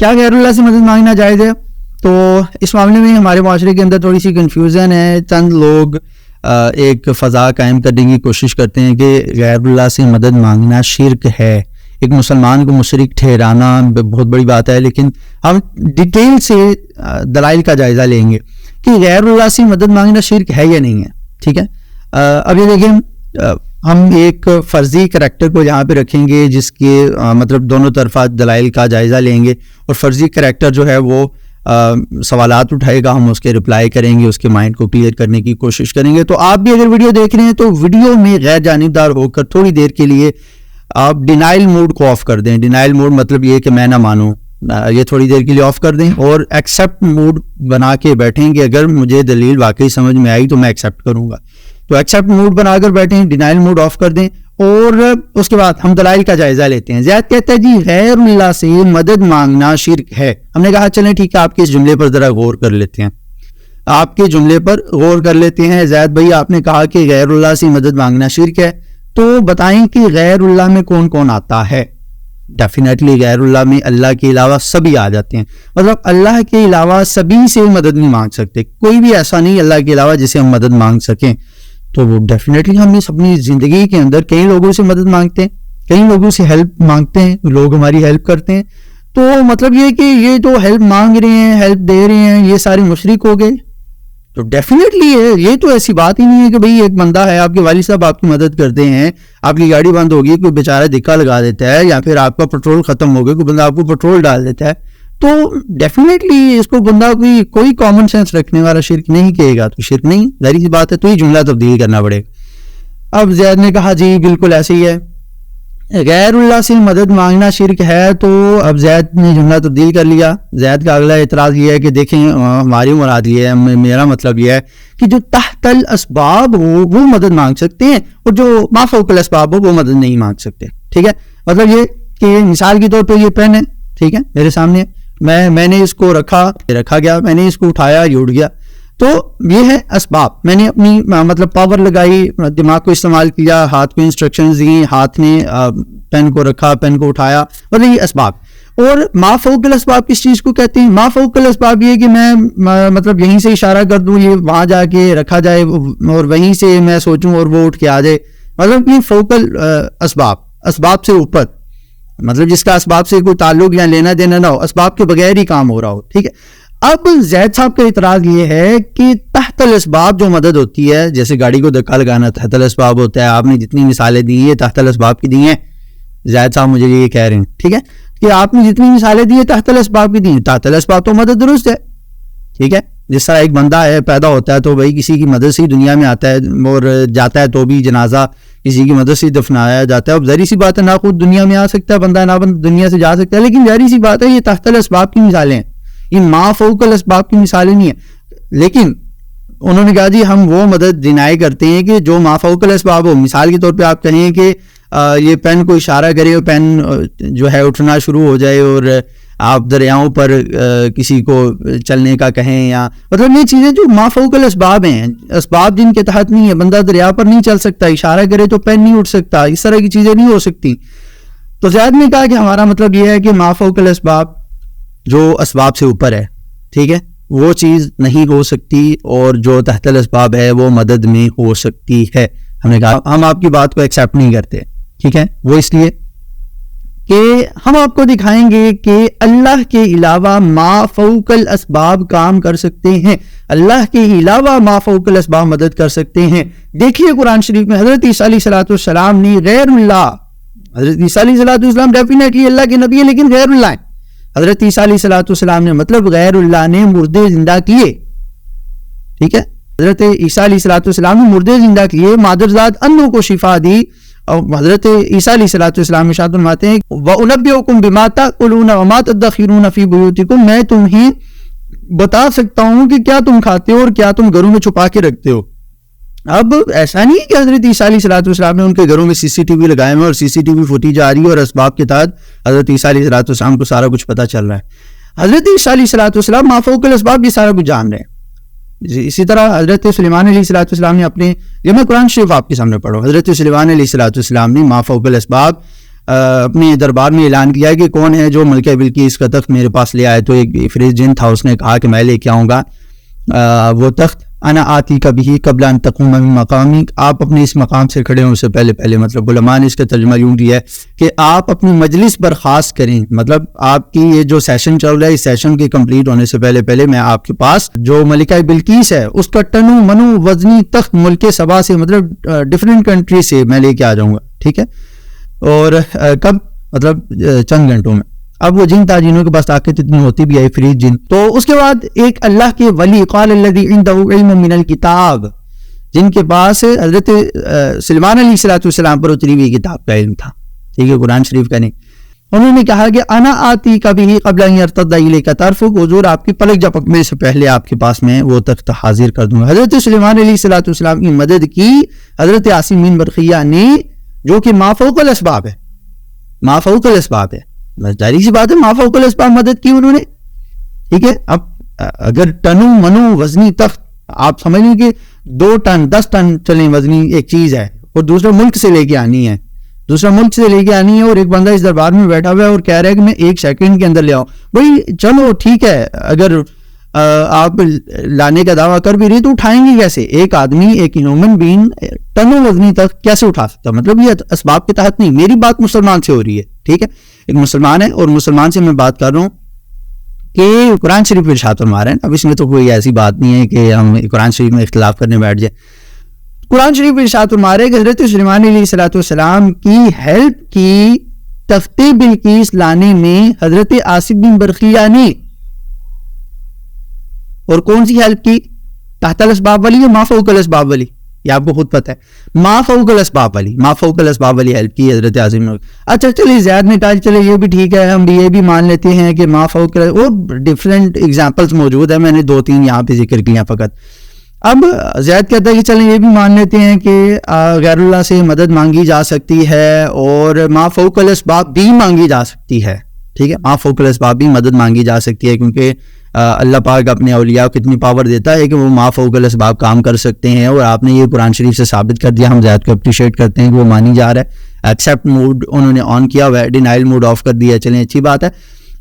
کیا غیر اللہ سے مدد مانگنا جائز ہے؟ تو اس معاملے میں ہمارے معاشرے کے اندر تھوڑی سی کنفیوژن ہے. چند لوگ ایک فضا قائم کرنے کی کوشش کرتے ہیں کہ غیر اللہ سے مدد مانگنا شرک ہے. ایک مسلمان کو مشرک ٹھہرانا بہت بڑی بات ہے, لیکن ہم ڈیٹیل سے دلائل کا جائزہ لیں گے کہ غیر اللہ سے مدد مانگنا شرک ہے یا نہیں ہے. ٹھیک ہے, اب یہ دیکھیں, ہم ایک فرضی کریکٹر کو یہاں پہ رکھیں گے جس کے مطلب دونوں طرفہ دلائل کا جائزہ لیں گے, اور فرضی کریکٹر جو ہے وہ سوالات اٹھائے گا, ہم اس کے رپلائی کریں گے, اس کے مائنڈ کو کلیئر کرنے کی کوشش کریں گے. تو آپ بھی اگر ویڈیو دیکھ رہے ہیں تو ویڈیو میں غیر جانبدار ہو کر تھوڑی دیر کے لیے آپ ڈینائل موڈ کو آف کر دیں. ڈینائل موڈ مطلب یہ کہ میں نہ مانوں, یہ تھوڑی دیر کے لیے آف کر دیں, اور ایکسیپٹ موڈ بنا کے بیٹھیں کہ اگر مجھے دلیل واقعی سمجھ میں آئی تو میں ایکسیپٹ کروں گا. تو ایکسیپٹ موڈ بنا کر بیٹھیں, ڈینائل موڈ آف کر دیں, اور اس کے بعد ہم دلائل کا جائزہ لیتے ہیں. زید کہتا ہے جی غیر اللہ سے مدد مانگنا شرک ہے. ہم نے کہا چلیں ٹھیک ہے, آپ کے اس جملے پر ذرا غور کر لیتے ہیں, آپ کے جملے پر غور کر لیتے ہیں. زید بھائی آپ نے کہا کہ غیر اللہ سے مدد مانگنا شرک ہے, تو بتائیں کہ غیر اللہ میں کون کون آتا ہے؟ ڈیفینیٹلی غیر اللہ میں اللہ کے علاوہ سبھی آ جاتے ہیں. مطلب اللہ کے علاوہ سبھی سے مدد نہیں مانگ سکتے, کوئی بھی ایسا نہیں اللہ کے علاوہ جسے ہم مدد مانگ سکیں. تو وہ ڈیفینیٹلی ہم اپنی زندگی کے اندر کئی لوگوں سے مدد مانگتے ہیں, کئی لوگوں سے ہیلپ مانگتے ہیں, لوگ ہماری ہیلپ کرتے ہیں. تو مطلب یہ کہ یہ تو ہیلپ مانگ رہے ہیں, ہیلپ دے رہے ہیں, یہ سارے مشرک ہو گئے. تو ڈیفینیٹلی یہ تو ایسی بات ہی نہیں ہے کہ بھئی ایک بندہ ہے, آپ کے والد صاحب آپ کی مدد کرتے ہیں, آپ کی گاڑی بند ہوگی, کوئی بیچارہ دھکا لگا دیتا ہے, یا پھر آپ کا پیٹرول ختم ہو گیا, کوئی بندہ آپ کو پیٹرول ڈال دیتا ہے, تو ڈیفینیٹلی اس کو بندہ کوئی کامن سینس رکھنے والا شرک نہیں کہے گا, تو شرک نہیں, ظاہر سی بات ہے. تو یہ جملہ تبدیل کرنا پڑے گا. اب زید نے کہا جی بالکل ایسے ہی ہے, غیر اللہ سے مدد مانگنا شرک ہے. تو اب زید نے جملہ تبدیل کر لیا. زید کا اگلا اعتراض یہ ہے کہ دیکھیں ہماری مراد یہ ہے, میرا مطلب یہ ہے کہ جو تحت الاسباب ہو وہ مدد مانگ سکتے ہیں, اور جو ما فوق الاسباب ہو وہ مدد نہیں مانگ سکتے. ٹھیک ہے, مطلب یہ کہ مثال کے طور پہ یہ پین ہے, ٹھیک ہے, میرے سامنے, میں نے اس کو رکھا گیا, میں نے اس کو اٹھایا, یہ اڑ گیا. تو یہ ہے اسباب. میں نے اپنی مطلب پاور لگائی, دماغ کو استعمال کیا, ہاتھ کو انسٹرکشنز دی, ہاتھ نے پین کو رکھا, پین کو اٹھایا, مطلب یہ اسباب. اور ما فوق الاسباب کس چیز کو کہتے ہیں؟ ما فوق الاسباب یہ کہ میں مطلب یہیں سے اشارہ کر دوں, یہ وہاں جا کے رکھا جائے, اور وہیں سے میں سوچوں اور وہ اٹھ کے آ جائے. مطلب یہ فوق الاسباب, اسباب سے اوپر, مطلب جس کا اسباب سے کوئی تعلق یا لینا دینا نہ ہو, اسباب کے بغیر ہی کام ہو رہا ہو. ٹھیک ہے. اب زید صاحب کا اعتراض یہ ہے کہ تحت الاسباب جو مدد ہوتی ہے, جیسے گاڑی کو دھکا لگانا تحت الاسباب ہوتا ہے, آپ نے جتنی مثالیں دی ہیں تحت الاسباب کی دی ہیں, زید صاحب مجھے یہ کہہ رہے ہیں, ٹھیک ہے, کہ آپ نے جتنی مثالیں دی ہیں تحت الاسباب کی دی ہیں. تحت الاسباب تو مدد درست ہے, ٹھیک ہے. جس طرح ایک بندہ ہے پیدا ہوتا ہے تو بھائی کسی کی مدد سے ہی دنیا میں آتا ہے, اور جاتا ہے تو بھی جنازہ کسی کی مدد سے دفنایا جاتا ہے. اب ظاہر سی بات ہے نہ خود دنیا میں آ سکتا ہے بندہ, نہ دنیا سے جا سکتا ہے, لیکن ظاہر سی بات ہے یہ تحت الاسباب کی مثالیں ہیں, یہ ما فوق الاسباب کی مثالیں نہیں ہیں. لیکن انہوں نے کہا جی ہم وہ مدد ڈینائی کرتے ہیں کہ جو ما فوق الاسباب ہو. مثال کے طور پہ آپ کہیں کہ یہ پین کو اشارہ کرے اور پین جو ہے اٹھنا شروع ہو جائے, اور آپ دریاؤں پر کسی کو چلنے کا کہیں, یا مطلب یہ چیزیں جو ما فوق الاسباب ہیں, اسباب جن کے تحت نہیں ہے, بندہ دریا پر نہیں چل سکتا, اشارہ کرے تو پین نہیں اٹھ سکتا, اس طرح کی چیزیں نہیں ہو سکتی. تو زید نے کہا کہ ہمارا مطلب یہ ہے کہ ما فوق الاسباب جو اسباب سے اوپر ہے, ٹھیک ہے, وہ چیز نہیں ہو سکتی, اور جو تحت الاسباب ہے وہ مدد میں ہو سکتی ہے. ہم نے کہا ہم آپ کی بات کو ایکسیپٹ نہیں کرتے, ٹھیک ہے. وہ اس لیے کہ ہم آپ کو دکھائیں گے کہ اللہ کے علاوہ ما فوق الاسباب کام کر سکتے ہیں, اللہ کے علاوہ ما فوق الاسباب مدد کر سکتے ہیں. دیکھیے قرآن شریف میں حضرت عیسیٰ علیہ السلام نے غیر اللہ, حضرت عیسیٰ علیہ السلام ڈیفینیٹلی اللہ کے نبی ہے لیکن غیر اللہ ہیں. حضرت عیسیٰ علیہ السلام نے مطلب غیر اللہ نے مردے زندہ کیے, ٹھیک ہے. حضرت عیسیٰ علیہ السلام نے مردے زندہ کیے, مادرزاد انوں کو شفا دی. اور حضرت عیسیٰ علیہ السلام ارشاد فرماتے ہیں وَأُنَبِّئُكُم بِمَا تَأْكُلُونَ وَمَا تَدَّخِرُونَ فِي بُيُوتِكُم, میں تمہیں بتا سکتا ہوں کہ کیا تم کھاتے ہو اور کیا تم گھروں میں چھپا کے رکھتے ہو. اب ایسا نہیں کہ حضرت عیسیٰ علیہ السلام نے ان کے گھروں میں CCTV لگائے ہیں اور CCTV فوٹیج آ رہی ہے اور اسباب کے تحت حضرت عیسیٰ علیہ السلام کو سارا کچھ پتہ چل رہا ہے. حضرت عیسیٰ علیہ السلام ما فوق الاسباب یہ سارا کچھ جان رہے ہیں. اسی طرح حضرت سلیمان علیہ السلام نے اپنے, یہ میں قرآن شریف آپ کے سامنے پڑھوں, حضرت سلیمان علیہ السلام نے ما فوق الاسباب اپنے دربار میں اعلان کیا کہ کون ہے جو ملکہ بلقیس کا تخت میرے پاس لے آئے. تو ایک افریت جن تھا, اس نے کہا کہ میں لے کے آؤں گا وہ تخت. انا آتی کبھی قبل ان تقوم من مقامی, آپ اپنے اس مقام سے کھڑے ہوں سے پہلے. مطلب علماء نے اس کا ترجمہ یوں دیا ہے کہ آپ اپنی مجلس برخاست کریں, مطلب آپ کی یہ جو سیشن چل رہا ہے اس سیشن کے کمپلیٹ ہونے سے پہلے میں آپ کے پاس جو ملکہ بلقیس ہے اس کا ٹنو منو وزنی تخت ملک سبا سے, مطلب ڈفرینٹ کنٹری سے میں لے کے آ جاؤں گا. ٹھیک ہے, اور کب, مطلب چند گھنٹوں میں. اب وہ جن تھا جنہوں کے پاس طاقت اتنی ہوتی بھی ہے, فریج جن. تو اس کے بعد ایک اللہ کے ولی, قال الذی عنده علم من الکتاب, جن کے پاس حضرت سلیمان علیہ السلام پر اتری ہوئی کتاب کا علم تھا. ٹھیک ہے, قرآن شریف کا نہیں. انہوں نے کہا کہ انا آتی کبھی قبل ان یرتد الیک طرفک, حضور آپ کی پلک جھپکنے سے پہلے آپ کے پاس میں وہ تخت حاضر کر دوں گا. حضرت سلیمان علیہ السلام کی مدد کی حضرت عاصم بن برقیہ نے, جو کہ ما فوق الاسباب ہے, ما فوق الاسباب ہے, ظاہری سی بات ہے, ما فوق الاسباب مدد کی انہوں نے. ٹھیک ہے, اب اگر ٹنو منو وزنی تخت, آپ سمجھ لیں کہ 2 ٹن 10 ٹن چلیں وزنی ایک چیز ہے, اور دوسرا ملک سے لے کے آنی ہے, اور ایک بندہ اس دربار میں بیٹھا ہوا ہے اور کہہ رہا ہے کہ میں 1 سیکنڈ کے اندر لے آؤں. بھائی چلو ٹھیک ہے, اگر آپ لانے کا دعویٰ کر بھی رہی تو اٹھائیں گے کیسے؟ ایک آدمی, ایک ہیومن بینگ ٹنوں وزنی تک کیسے اٹھا سکتا؟ مطلب یہ اسباب کے تحت نہیں. میری بات مسلمان سے ہو رہی ہے, ٹھیک ہے, ایک مسلمان ہے اور مسلمان سے میں بات کر رہا ہوں کہ قرآن شریف میں ارشاد فرما رہے ہیں. اب اس میں تو کوئی ایسی بات نہیں ہے کہ ہم قرآن شریف میں اختلاف کرنے بیٹھ جائیں. قرآن شریف میں ارشاد فرما رہے ہیں کہ حضرت سلیمان علیہ السلام کی ہیلپ کی تخت بلقیس لانے میں حضرت عاصم بن برقیہ نے. اور کون سی ہیلپ کی؟ تحت الاسباب والی یا ما فوق الاسباب والی؟ یہ آپ کو خود پتہ ہے, ما فوق الاسباب والی, ما فوق الاسباب والی ہیلپ کی حضرت عاصم نے. اچھا چلیے زید نے کہا چلے یہ بھی ٹھیک ہے, ہم بھی یہ بھی مان لیتے ہیں کہ ما فوق, اور ڈفرینٹ ایگزامپلس موجود ہیں, میں نے 2-3 یہاں پہ ذکر کیا فقط. اب زید کہتا ہے کہ چلیں یہ بھی مان لیتے ہیں کہ غیر اللہ سے مدد مانگی جا سکتی ہے اور ما فوق الاسباب بھی مانگی جا سکتی ہے. ٹھیک ہے, ما فوق الاسباب بھی مدد مانگی جا سکتی ہے, کیونکہ اللہ پاک اپنے اولیاء کو کتنی پاور دیتا ہے کہ وہ ما فوق الاسباب کام کر سکتے ہیں. اور آپ نے یہ قرآن شریف سے ثابت کر دیا, ہم زید کو اپریشیٹ کرتے ہیں کہ وہ مانی جا رہا ہے. ایکسیپٹ موڈ انہوں نے آن کیا ہوا ہے, ڈینائل موڈ آف کر دیا, چلیں اچھی بات ہے.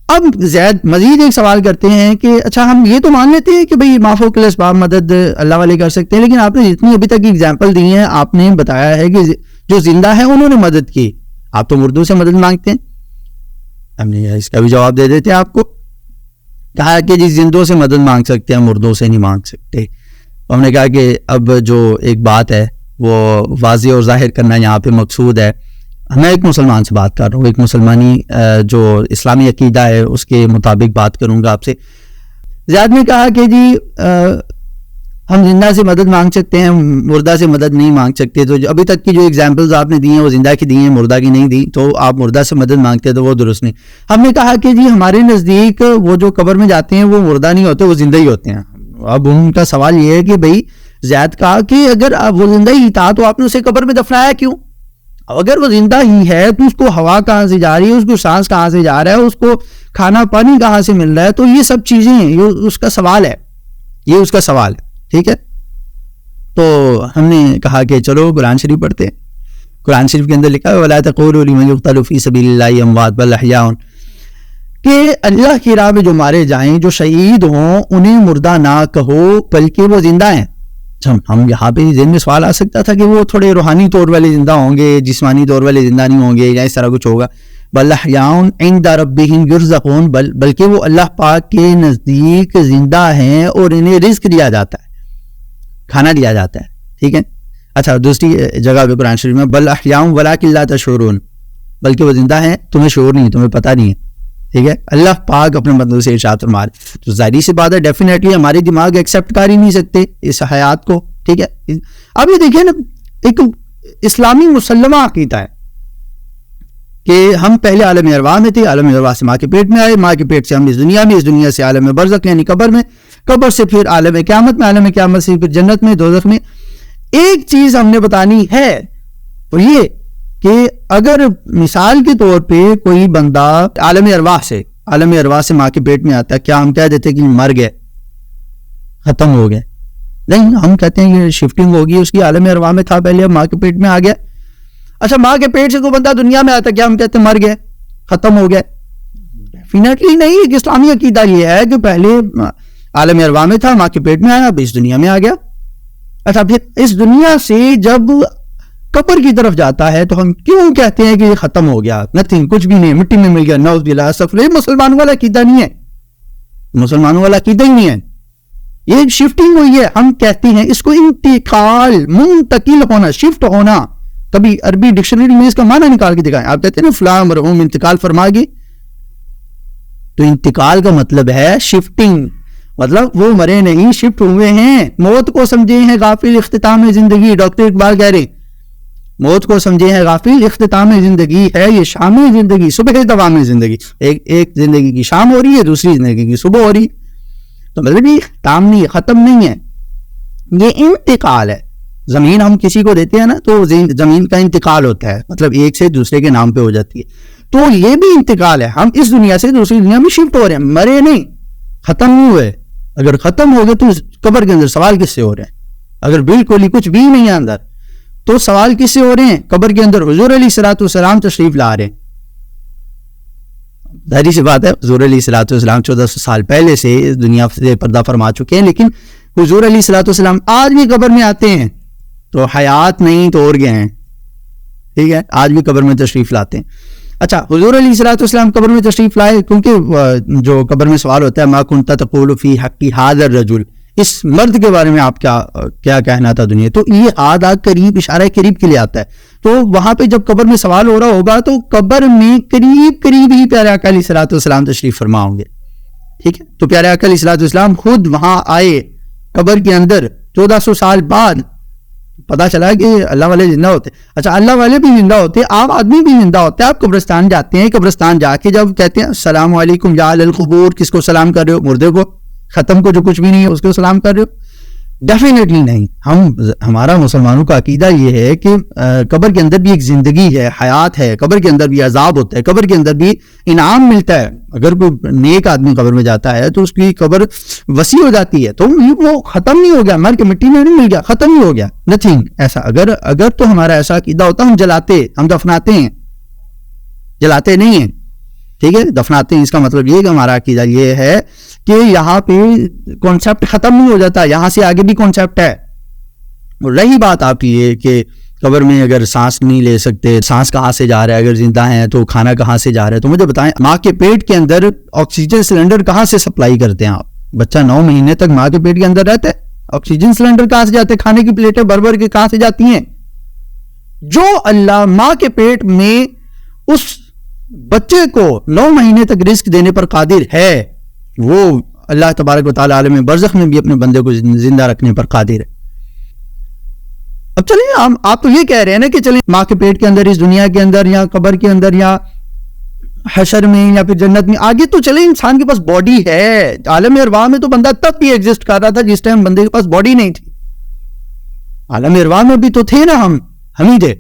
اب زید مزید ایک سوال کرتے ہیں کہ اچھا ہم یہ تو مان لیتے ہیں کہ بھئی ما فوق الاسباب مدد اللہ والے کر سکتے ہیں, لیکن آپ نے جتنی ابھی تک ایگزامپل دی ہیں آپ نے بتایا ہے کہ جو زندہ ہیں انہوں نے مدد کی, آپ تو مردوں سے مدد مانگتے ہیں. ہم نے اس کا بھی جواب دے دیتے ہیں آپ کو, کہا کہ جی زندوں سے مدد مانگ سکتے ہیں, مردوں سے نہیں مانگ سکتے. ہم نے کہا کہ اب جو ایک بات ہے وہ واضح اور ظاہر کرنا یہاں پہ مقصود ہے. میں ایک مسلمان سے بات کر رہا ہوں, ایک مسلمانی جو اسلامی عقیدہ ہے اس کے مطابق بات کروں گا آپ سے. زیاد نے کہا کہ جی ہم زندہ سے مدد مانگ سکتے ہیں, مردہ سے مدد نہیں مانگ سکتے. تو ابھی تک کی جو ایگزامپلز آپ نے دی ہیں وہ زندہ کی دی ہیں, مردہ کی نہیں دی, تو آپ مردہ سے مدد مانگتے ہیں تو وہ درست نہیں. ہم نے کہا کہ جی ہمارے نزدیک وہ جو قبر میں جاتے ہیں وہ مردہ نہیں ہوتے, وہ زندہ ہی ہوتے ہیں. اب ان کا سوال یہ ہے کہ بھئی زید کہا کہ اگر وہ زندہ ہی تھا تو آپ نے اسے قبر میں دفنایا کیوں؟ اگر وہ زندہ ہی ہے تو اس کو ہوا کہاں سے جا رہی ہے, اس کو سانس کہاں سے جا رہا ہے, اس کو کھانا پانی کہاں سے مل رہا ہے؟ تو یہ سب چیزیں ہیں, یہ اس کا سوال ہے, یہ اس کا سوال ہے. ٹھیک ہے, تو ہم نے کہا کہ چلو قرآن شریف پڑھتے ہیں. قرآن شریف کے اندر لکھا ہے وَلَا تَقُولُوا لِمَن يُقْتَلُ فِي سَبِيلِ اللَّهِ أَمْوَاتٌ بَلْ أَحْيَاءٌ, کہ اللہ کی راہ میں جو مارے جائیں, جو شہید ہوں, انہیں مردہ نہ کہو بلکہ وہ زندہ ہیں. ہم یہاں پہ ذہن میں سوال آ سکتا تھا کہ وہ تھوڑے روحانی طور والے زندہ ہوں گے, جسمانی طور والے زندہ نہیں ہوں گے, یا اس طرح کچھ ہوگا. بَلْ أَحْيَاءٌ عِنْدَ رَبِّهِمْ يُرْزَقُونَ, بلکہ وہ اللہ پاک کے نزدیک زندہ ہیں اور انہیں رزق دیا جاتا ہے, کھانا دیا جاتا ہے. ٹھیک ہے. اچھا دوسری جگہ پہ قرآن شریف میں بَلْ أَحْيَاءٌ وَلَٰكِن لَا تَشْعُرُونَ, بلکہ وہ زندہ ہیں تمہیں شعور نہیں, تمہیں پتہ نہیں ہے. ٹھیک ہے, اللہ پاک اپنے بندوں سے ارشاد فرما رہے. تو ظاہری سی بات ہے, ڈیفینیٹلی ہمارے دماغ ایکسیپٹ کر ہی نہیں سکتے اس حیات کو. ٹھیک ہے, اب یہ دیکھیں نا, ایک اسلامی مسلمہ عقیدہ ہے کہ ہم پہلے عالم ارواح میں تھے, عالم ارواح سے ماں کے پیٹ میں آئے, ماں کے پیٹ سے ہم اس دنیا میں, اس دنیا سے عالم برزخ یعنی قبر میں, قبر سے پھر عالم قیامت میں, عالم قیامت سے پھر جنت میں, دوزخ میں. ایک چیز ہم نے بتانی ہے اور یہ کہ اگر مثال کے طور پہ کوئی بندہ عالم ارواح سے ماں کے پیٹ میں آتا ہے, کیا ہم کہہ دیتے کہ مر گئے, ختم ہو گئے؟ نہیں, ہم کہتے ہیں کہ شفٹنگ ہوگی اس کی, عالم ارواح میں تھا پہلے, اب ماں کے پیٹ میں آ گیا. اچھا ماں کے پیٹ سے کوئی بندہ دنیا میں آتا کیا ہم کہتے مر گئے, ختم ہو گئے؟ ڈیفینیٹلی نہیں. ایک اسلامی عقیدہ یہ ہے کہ پہلے عالم ارواح میں تھا, ماں کے پیٹ میں آیا, اب اس دنیا میں آ گیا. اچھا پھر اس دنیا سے جب قبر کی طرف جاتا ہے تو ہم کیوں کہتے ہیں کہ یہ ختم ہو گیا, نتھنگ, کچھ بھی نہیں, مٹی میں مل گیا, نعوذ باللہ سفر. یہ مسلمانوں والا عقیدہ نہیں ہے, مسلمانوں والا عقیدہ ہی نہیں ہے. یہ شفٹنگ ہوئی ہے. ہم کہتے ہیں اس کو انتقال, منتقل ہونا, شفٹ ہونا. کبھی عربی ڈکشنری میں اس کا معنی نکال کے دکھائیں. آپ کہتے ہیں نا فلاں مرحوم انتقال فرما گئی, تو انتقال کا مطلب ہے شفٹنگ, مطلب وہ مرے نہیں, شفٹ ہوئے ہیں. موت کو سمجھے ہیں غافل اختتام زندگی. ڈاکٹر اقبال کہہ رہے موت کو سمجھے ہیں غافل اختتام زندگی ہے یہ شام زندگی صبح دوام زندگی. ایک زندگی کی شام ہو رہی ہے, دوسری زندگی کی صبح ہو رہی. تو مطلب یہ ختم نہیں, ختم نہیں ہے, یہ انتقال ہے. زمین ہم کسی کو دیتے ہیں نا تو زمین کا انتقال ہوتا ہے, مطلب ایک سے دوسرے کے نام پہ ہو جاتی ہے. تو یہ بھی انتقال ہے, ہم اس دنیا سے دوسری دنیا میں شفٹ ہو رہے ہیں, مرے نہیں, ختم نہیں ہوئے. اگر ختم ہو گئے تو قبر کے اندر سوال کس سے ہو رہے ہیں؟ اگر بالکل ہی کچھ بھی نہیں ہے اندر تو سوال کس سے ہو رہے ہیں؟ قبر کے اندر حضور علیہ الصلوۃ والسلام تشریف لا رہے ہیں. ظاہری سی بات ہے, حضور علیہ الصلوۃ والسلام 1400 سال پہلے سے اس دنیا سے پردہ فرما چکے ہیں, لیکن حضور علیہ الصلوۃ والسلام آج بھی قبر میں آتے ہیں تو حیات نہیں توڑ گئے ہیں, ٹھیک ہے, آج بھی قبر میں تشریف لاتے ہیں. اچھا حضور علیہ الصلوۃ والسلام قبر میں تشریف لائے, کیونکہ جو قبر میں سوال ہوتا ہے ما کنت تقول فی حق ھذا الرجل, اس مرد کے بارے میں آپ کیا کہنا تھا دنیا. تو یہ آدھا قریب, اشارہ قریب کے لیے آتا ہے. تو وہاں پہ جب قبر میں سوال ہو رہا ہوگا تو قبر میں قریب قریب ہی پیارے آقا علیہ الصلوۃ والسلام تشریف فرما ہوں گے, ٹھیک ہے. تو پیارے آقا علیہ الصلوۃ والسلام خود وہاں آئے قبر کے اندر 1400 سال بعد. پتا چلا کہ اللہ والے زندہ ہوتے. اچھا اللہ والے بھی زندہ ہوتے, عام آدمی بھی زندہ ہوتے. آپ قبرستان جاتے ہیں, قبرستان جا کے جب کہتے ہیں السلام علیکم یا اہل القبور, کس کو سلام کر رہے ہو؟ مردے کو, ختم کو جو کچھ بھی نہیں ہے اس کو سلام کر رہے ہو؟ ڈیفینیٹلی نہیں. ہمارا مسلمانوں کا عقیدہ یہ ہے کہ قبر کے اندر بھی ایک زندگی ہے, حیات ہے, قبر کے اندر بھی عذاب ہوتا ہے, قبر کے اندر بھی انعام ملتا ہے. اگر کوئی نیک آدمی قبر میں جاتا ہے تو اس کی قبر وسیع ہو جاتی ہے, تو وہ ختم نہیں ہو گیا, مر کے مٹی میں نہیں مل گیا, ختم نہیں ہو گیا, نتھنگ ایسا. اگر تو ہمارا ایسا عقیدہ ہوتا ہم جلاتے, ہم دفناتے ہیں, جلاتے نہیں ہیں, ٹھیک ہے, دفناتے ہیں. اس کا مطلب یہ کہ ہمارا عقیدہ یہ ہے کہ یہاں پہ کانسیپٹ ختم نہیں ہو جاتا, یہاں سے آگے بھی کانسیپٹ ہے. اور رہی بات آپ کی یہ کہ قبر میں اگر سانس نہیں لے سکتے, سانس کہاں سے جا رہا ہے, اگر زندہ ہیں تو کھانا کہاں سے جا رہا ہے, تو مجھے بتائیں ماں کے پیٹ کے اندر آکسیجن سلنڈر کہاں سے سپلائی کرتے ہیں آپ؟ بچہ 9 مہینے تک ماں کے پیٹ کے اندر رہتا ہے, آکسیجن سلنڈر کہاں سے جاتے ہیں؟ کھانے کی پلیٹیں بھر بھر کے کہاں سے جاتی ہیں؟ جو اللہ ماں کے پیٹ میں اس بچے کو 9 مہینے تک رزق دینے پر قادر ہے, وہ اللہ تبارک و تعالی عالم برزخ میں بھی اپنے بندے کو زندہ رکھنے پر قادر ہے. اب چلیں آپ تو یہ کہہ رہے ہیں نا کہ چلیں ماں کے پیٹ کے اندر, اس دنیا کے اندر, یا قبر کے اندر, یا حشر میں, یا پھر جنت میں, آگے تو چلیں انسان کے پاس باڈی ہے. عالم ارواح میں تو بندہ تب بھی ایگزسٹ کر رہا تھا جس ٹائم بندے کے پاس باڈی نہیں تھی. عالم ارواح میں بھی تو تھے نا, ہم ہی تھے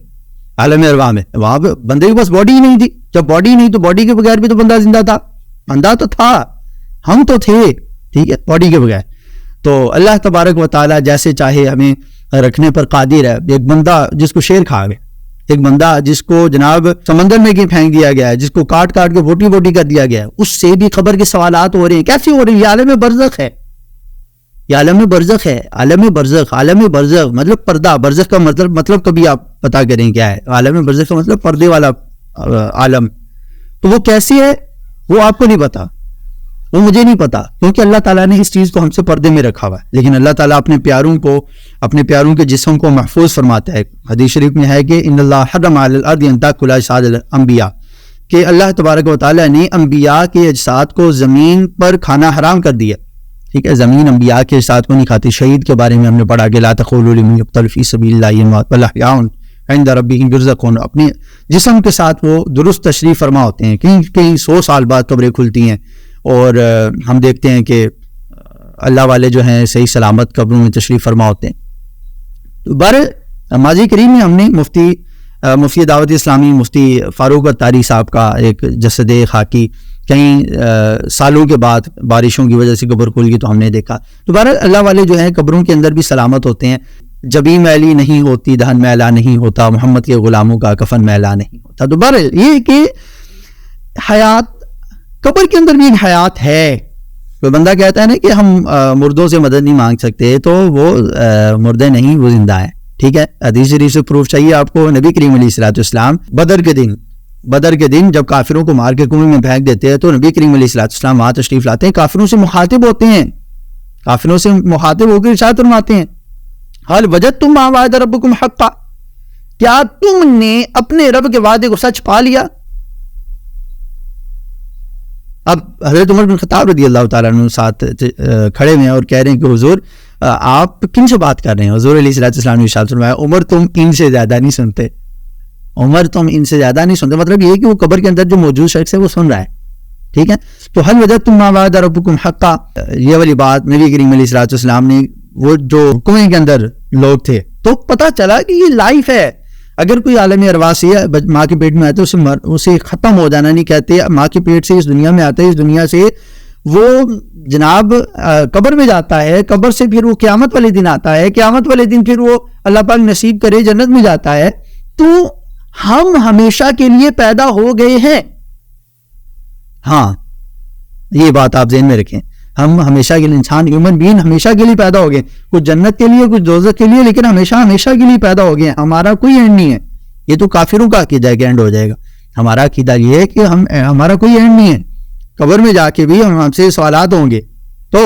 عالم ارواح میں, وہاں پہ بندے کے پاس باڈی ہی نہیں تھی. جب باڈی نہیں تو باڈی کے بغیر بھی تو بندہ زندہ تھا, بندہ تو تھا, ہم تو تھے, ٹھیک ہے, باڈی کے بغیر. تو اللہ تبارک و تعالیٰ جیسے چاہے ہمیں رکھنے پر قادر ہے. ایک بندہ جس کو شیر کھا گئے, ایک بندہ جس کو جناب سمندر میں پھینک دیا گیا ہے, جس کو کاٹ کاٹ کے بوٹی بوٹی کر دیا گیا ہے, اس سے بھی قبر کے سوالات ہو رہے ہیں. کیسے ہو رہے ہیں؟ یہ عالم برزخ ہے, یہ عالم برزخ ہے. عالم برزخ, عالم برزخ مطلب پردہ. برزخ کا مطلب کبھی آپ پتا کریں کیا ہے. عالم برزخ کا مطلب پردے والا عالم. تو وہ کیسے ہے وہ آپ کو نہیں پتا, وہ مجھے نہیں پتا, کیونکہ اللہ تعالیٰ نے اس چیز کو ہم سے پردے میں رکھا ہوا ہے. لیکن اللہ تعالیٰ اپنے پیاروں کے جسم کو محفوظ فرماتا ہے. حدیث شریف میں ہے کہ ان اللہ حرم علی الارض ان تاکل اجساد الانبیاء, کہ اللہ تبارک و تعالیٰ نے انبیاء کے اجساد کو زمین پر کھانا حرام کر دیا. ٹھیک ہے, زمین انبیاء کے اجساد کو نہیں کھاتی. شہید کے بارے میں ہم نے پڑھا کہ لا تقولوا لمن یقتل فی سبیل اللہ اموات بل احیاء عند ربهم یرزقون. اپنے جسم کے ساتھ وہ درست تشریف فرما ہوتے ہیں. کہیں 100 سال بعد قبریں کھلتی ہیں, اور ہم دیکھتے ہیں کہ اللہ والے جو ہیں صحیح سلامت قبروں میں تشریف فرما ہوتے ہیں. بہرحال ماضی کریم میں ہم نے مفتی دعوت اسلامی مفتی فاروق اتاری صاحب کا ایک جسد خاکی کئی سالوں کے بعد بارشوں کی وجہ سے قبر کھل گئی تو ہم نے دیکھا. تو بہرحال اللہ والے جو ہیں قبروں کے اندر بھی سلامت ہوتے ہیں. جبی میلی نہیں ہوتی، دہن میلا نہیں ہوتا، محمد کے غلاموں کا کفن میلا نہیں ہوتا. تو بہرحال یہ کہ حیات، قبر کے اندر بھی ایک حیات ہے. کوئی بندہ کہتا ہے نا کہ ہم مردوں سے مدد نہیں مانگ سکتے، تو وہ مردے نہیں، وہ زندہ ہیں. ٹھیک ہے، حدیث شریف سے پروف چاہیے آپ کو. نبی کریم علیہ الصلوۃ والسلام بدر کے دن جب کافروں کو مار کے کنویں میں پھینک دیتے ہیں تو نبی کریم علیہ الصلوۃ والسلام وہاں تشریف لاتے ہیں، کافروں سے مخاطب ہوتے ہیں، کافروں سے مخاطب ہو کے ارشاد فرماتے ہیں حال وجدتم ما وعد ربکم حقا، کیا تم نے اپنے رب کے وعدے کو سچ پا لیا؟ اب حضرت عمر بن خطاب رضی اللہ تعالیٰ عنہ ساتھ کھڑے ہوئے ہیں اور کہہ رہے ہیں کہ حضور آپ کن سے بات کر رہے ہیں؟ حضور علیہ الصلوۃ والسلام نے ارشاد فرمایا عمر تم ان سے زیادہ نہیں سنتے، عمر تم ان سے زیادہ نہیں سنتے. مطلب یہ کہ وہ قبر کے اندر جو موجود شخص ہے وہ سن رہا ہے. ٹھیک ہے، تو حل وجدتم ما وعد ربکم حقا، یہ والی بات نبی کریم علیہ الصلوۃ والسلام نے، وہ جو کنویں کے اندر لوگ تھے تو پتہ چلا کہ یہ لائف ہے. اگر کوئی عالم ارواح سے ماں کے پیٹ میں آتا ہے اسے ختم ہو جانا نہیں کہتے. ماں کے پیٹ سے اس دنیا میں آتا ہے، اس دنیا سے وہ جناب قبر میں جاتا ہے، قبر سے پھر وہ قیامت والے دن آتا ہے، قیامت والے دن پھر وہ اللہ پاک نصیب کرے جنت میں جاتا ہے. تو ہم ہمیشہ کے لیے پیدا ہو گئے ہیں. ہاں یہ بات آپ ذہن میں رکھیں، ہم ہمیشہ کے لیے، انسان ہیومن بین ہمیشہ کے لیے پیدا ہو گئے، کچھ جنت کے لیے کچھ دوزخ کے لیے، لیکن ہمیشہ کے لیے پیدا ہو گئے. ہمارا کوئی اینڈ نہیں ہے. یہ تو کافروں کا عقیدہ ہے کہ اینڈ ہو جائے گا. ہمارا عقیدہ یہ ہے کہ ہمارا کوئی اینڈ نہیں ہے. قبر میں جا کے بھی ہم سے سوالات ہوں گے. تو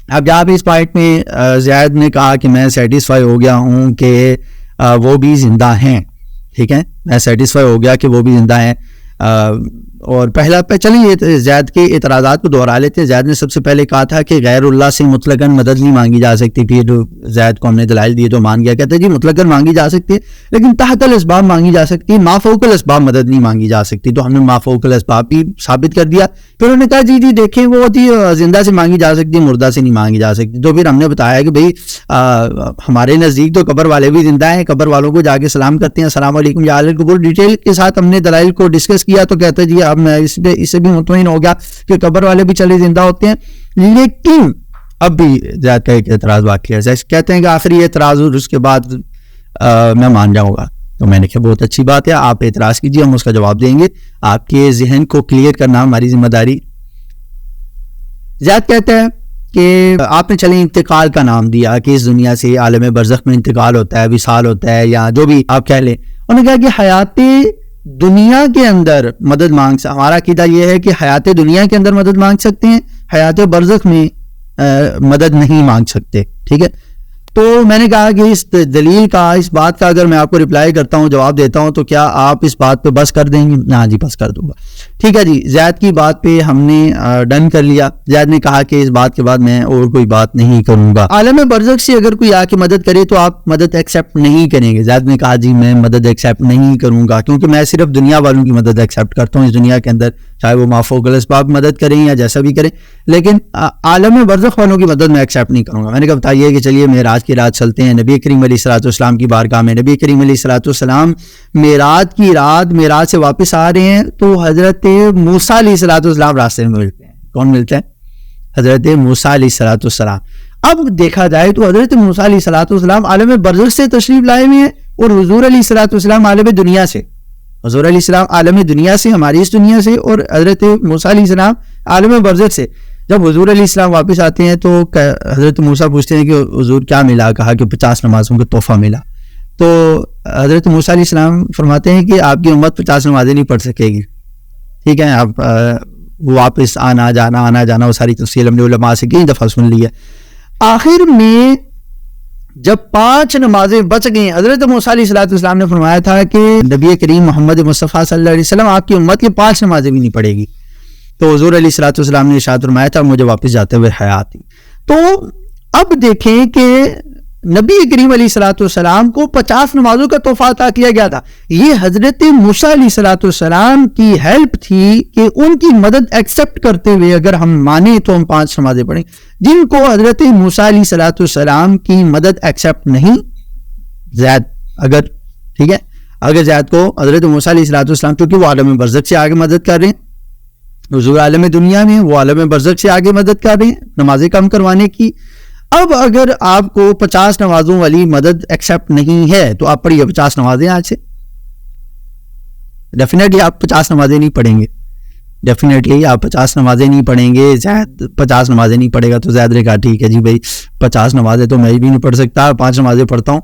اب جب اس پوائنٹ میں زید نے کہا کہ میں سیٹسفائی ہو گیا ہوں کہ وہ بھی زندہ ہیں. ٹھیک ہے، میں سیٹسفائی ہو گیا کہ وہ بھی زندہ ہیں. اور چلیں یہ زید کے اعتراضات کو دہرا لیتے ہیں. زید نے سب سے پہلے کہا تھا کہ غیر اللہ سے مطلقاً مدد نہیں مانگی جا سکتی تھی. جو زید کو ہم نے دلائل دیے تو مان گیا، کہتے ہیں جی مطلقاً مانگی جا سکتی ہے لیکن تحت الاسباب مانگی جا سکتی ہے، ما فوق الاسباب مدد نہیں مانگی جا سکتی. تو ہم نے ما فوق الاسباب بھی ثابت کر دیا. پھر انہوں نے کہا جی دیکھیں وہ تھی زندہ سے مانگی جا سکتی، مردہ سے نہیں مانگی جا سکتی. تو پھر ہم نے بتایا کہ بھئی ہمارے نزدیک تو قبر والے بھی زندہ ہیں، قبر والوں کو جا کے سلام کرتے ہیں، السلام علیکم یا اہل القبور. ڈیٹیل کے ساتھ ہم نے دلائل کو ڈسکس کیا. تو کہتے ہیں جی اب میں اس سے بھی مطمئن ہو گیا کہ قبر والے بھی چلے زندہ ہوتے ہیں. لیکن اب بھی زیادہ کا ایک اعتراض باقی ہے. کہتے ہیں کہ آخری اعتراض اور اس کے بعد میں مان جاؤں گا. تو میں نے کہا بہت اچھی بات ہے، آپ اعتراض کیجیے، ہم اس کا جواب دیں گے. آپ کے ذہن کو کلیئر کرنا ہماری ذمہ داری. زیاد کہتے ہیں کہ آپ نے چلیں انتقال کا نام دیا کہ اس دنیا سے عالم برزخ میں انتقال ہوتا ہے، وصال ہوتا ہے، یا جو بھی آپ کہہ لیں. انہوں نے کہا کہ حیات دنیا کے اندر مدد مانگ سکتے. ہمارا عقیدہ یہ ہے کہ حیات دنیا کے اندر مدد مانگ سکتے ہیں، حیات برزخ میں مدد نہیں مانگ سکتے. ٹھیک ہے، تو میں نے کہا کہ اس دلیل کا، اس بات کا اگر میں آپ کو رپلائی کرتا ہوں، جواب دیتا ہوں، تو کیا آپ اس بات پہ بس کر دیں گے؟ ہاں جی بس کر دوں گا. ٹھیک ہے جی، زید کی بات پہ ہم نے ڈن کر لیا. زید نے کہا کہ اس بات کے بعد میں اور کوئی بات نہیں کروں گا. عالم برزخ سے اگر کوئی آ کے مدد کرے تو آپ مدد ایکسیپٹ نہیں کریں گے. زید نے کہا جی میں مدد ایکسیپٹ نہیں کروں گا، کیونکہ میں صرف دنیا والوں کی مدد ایکسیپٹ کرتا ہوں اس دنیا کے اندر، چاہے وہ ما فوق الاسباب مدد کریں یا جیسا بھی کریں، لیکن عالم برزخ والوں کی مدد میں ایکسیپٹ نہیں کروں گا. میں نے کہا بتائیے کہ چلیے معراج کی رات چلتے ہیں. نبی کریم علیہ الصلوۃ والسلام کی بارگاہ میں نبی کریم علیہ الصلوۃ والسلام معراج کی رات معراج سے واپس آ رہے ہیں تو حضرت موسیٰ علیہ الصلوۃ والسلام راستے میں ملتے ہیں. کون ملتے ہیں؟ حضرت موسیٰ علیہ الصلوۃ والسلام. اب دیکھا جائے تو حضرت موسیٰ علیہ الصلوۃ والسلام عالم برزخ سے تشریف لائے ہوئے ہیں اور حضور علیہ الصلوۃ والسلام عالم دنیا سے. حضور علیہ السلام عالم دنیا سے، ہماری اس دنیا سے، اور حضرت موسیٰ علیہ السلام عالم برزخ سے. جب حضور علیہ السلام واپس آتے ہیں تو حضرت موسیٰ پوچھتے ہیں کہ حضور کیا ملا؟ کہا کہ 50 نمازوں کا تحفہ ملا. تو حضرت موسیٰ علیہ السلام فرماتے ہیں کہ آپ کی امت 50 نمازیں نہیں پڑھ سکے گی. ٹھیک ہے، آپ واپس آنا جانا وہ ساری تفصیل ہم نے علماء سے کئی دفعہ سن لی ہے. آخر میں جب 5 نمازیں بچ گئیں، حضرت موسیٰ علیہ السلام نے فرمایا تھا کہ نبی کریم محمد مصطفیٰ صلی اللہ علیہ وسلم آپ کی امت کی 5 نمازیں بھی نہیں پڑھے گی. تو حضور علیہ الصلوۃ والسلام نے ارشاد فرمایا تھا مجھے واپس جاتے ہوئے حیات تھی. تو اب دیکھیں کہ نبی کریم علیہ الصلوۃ والسلام کو 50 نمازوں کا تحفہ عطا کیا گیا تھا. یہ حضرت موسیٰ علیہ الصلوۃ والسلام کی ہیلپ تھی کہ ان کی مدد ایکسیپٹ کرتے ہوئے اگر ہم مانیں تو ہم 5 نمازیں پڑھیں. جن کو حضرت موسیٰ علیہ الصلوۃ والسلام کی مدد ایکسیپٹ نہیں، زید اگر زید کو حضرت موسیٰ علیہ الصلوۃ والسلام، چونکہ وہ عالم برزخ سے آگے مدد کر رہے ہیں، حضور عالم دنیا میں، وہ عالم برزخ سے آگے مدد کر رہے ہیں نمازیں کم کروانے کی. اب اگر آپ کو 50 نمازوں والی مدد ایکسیپٹ نہیں ہے تو آپ پڑھیے 50 نمازیں آج سے. ڈیفینیٹلی آپ 50 نمازیں نہیں پڑھیں گے, ڈیفینیٹلی آپ 50 نمازیں نہیں پڑھیں گے. زید 50 نمازیں نہیں پڑھے گا تو زید نے کہا ٹھیک ہے جی بھائی 50 نمازیں تو میں بھی نہیں پڑھ سکتا, 5 نمازیں پڑھتا ہوں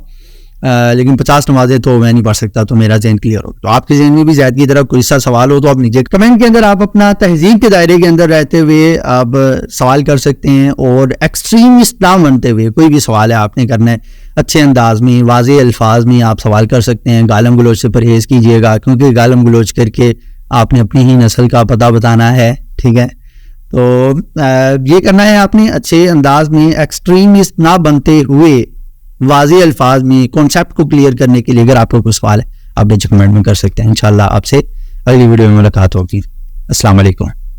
لیکن 50 نمازیں تو میں نہیں پڑھ سکتا, تو میرا ذہن کلیئر ہو. تو آپ کے ذہن میں بھی زید کی طرف کوئی سا سوال ہو تو آپ نیچے کمنٹ کے اندر آپ اپنا تہذیب کے دائرے کے اندر رہتے ہوئے آپ سوال کر سکتے ہیں, اور ایکسٹریمسٹ نہ بنتے ہوئے کوئی بھی سوال ہے آپ نے کرنا ہے اچھے انداز میں, واضح الفاظ میں آپ سوال کر سکتے ہیں. گالم گلوچ سے پرہیز کیجیے گا, کیونکہ گالم گلوچ کر کے آپ نے اپنی ہی نسل کا پتہ بتانا ہے, ٹھیک ہے. تو یہ کرنا ہے آپ نے اچھے انداز میں, ایکسٹریمسٹ نہ بنتے ہوئے واضح الفاظ میں کانسیپٹ کو کلیئر کرنے کے لیے. اگر آپ کو کوئی سوال ہے آپ نیچے کمنٹ میں کر سکتے ہیں. انشاءاللہ آپ سے اگلی ویڈیو میں ملاقات ہوگی. السلام علیکم.